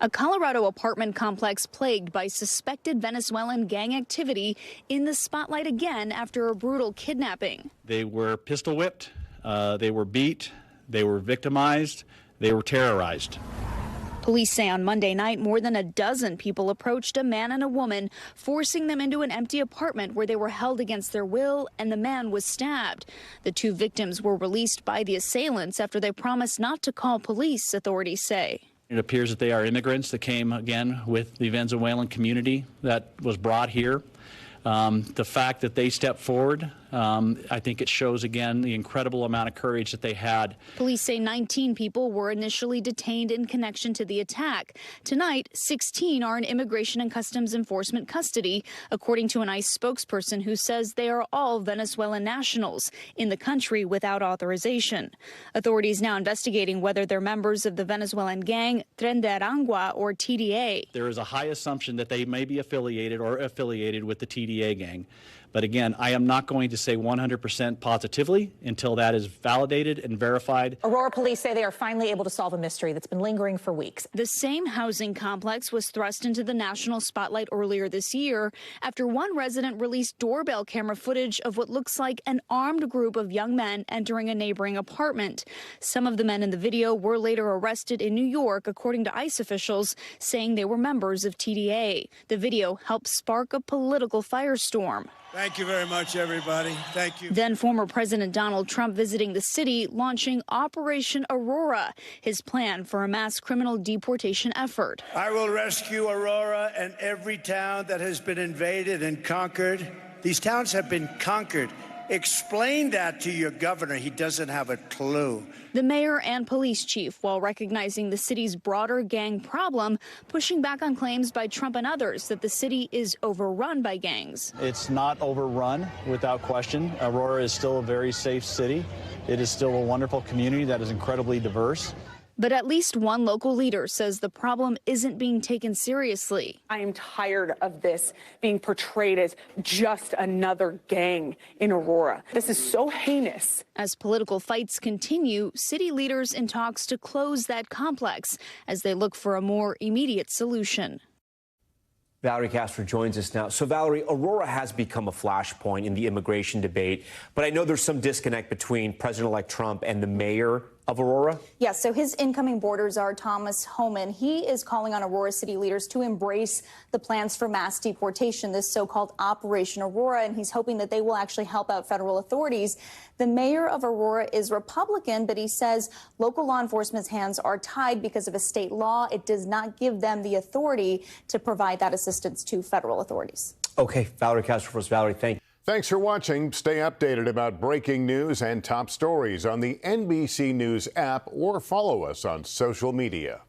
A Colorado apartment complex plagued by suspected Venezuelan gang activity in the spotlight again after a brutal kidnapping. They were pistol whipped, they were beat, they were victimized, they were terrorized. Police say on Monday night, more than a dozen people approached a man and a woman, forcing them into an empty apartment where they were held against their will, and the man was stabbed. The two victims were released by the assailants after they promised not to call police, authorities say. It appears that they are immigrants that came again with the Venezuelan community that was brought here. The fact that they stepped forward, I think it shows again the incredible amount of courage that they had. Police say 19 people were initially detained in connection to the attack. Tonight, 16 are in Immigration and Customs Enforcement custody, according to an ICE spokesperson who says they are all Venezuelan nationals in the country without authorization. Authorities now investigating whether they're members of the Venezuelan gang Tren de Aragua or TDA. There is a high assumption that they may be affiliated with the TDA gang. But again, I am not going to say 100% positively until that is validated and verified. Aurora police say they are finally able to solve a mystery that's been lingering for weeks. The same housing complex was thrust into the national spotlight earlier this year after one resident released doorbell camera footage of what looks like an armed group of young men entering a neighboring apartment. Some of the men in the video were later arrested in New York, according to ICE officials, saying they were members of TDA. The video helped spark a political firestorm. Thank you very much, everybody. Thank you. Then former President Donald Trump visiting the city, launching Operation Aurora, his plan for a mass criminal deportation effort. I will rescue Aurora and every town that has been invaded and conquered. These towns have been conquered. Explain that to your governor. He doesn't have a clue. The mayor and police chief, while recognizing the city's broader gang problem, pushing back on claims by Trump and others that the city is overrun by gangs. It's not overrun without question. Aurora is still a very safe city. It is still a wonderful community that is incredibly diverse. But at least one local leader says the problem isn't being taken seriously. I am tired of this being portrayed as just another gang in Aurora. This is so heinous. As political fights continue, city leaders in talks to close that complex as they look for a more immediate solution. Valerie Castro joins us now. So, Valerie, Aurora has become a flashpoint in the immigration debate, but I know there's some disconnect between President-elect Trump and the mayor of Aurora? Yes, so his incoming border czar, Thomas Homan, he is calling on Aurora city leaders to embrace the plans for mass deportation, this so-called Operation Aurora, and he's hoping that they will actually help out federal authorities. The mayor of Aurora is Republican, but he says local law enforcement's hands are tied because of a state law. It does not give them the authority to provide that assistance to federal authorities. Okay, Valerie Castro for us. Valerie, thank you. Thanks for watching. Stay updated about breaking news and top stories on the NBC News app or follow us on social media.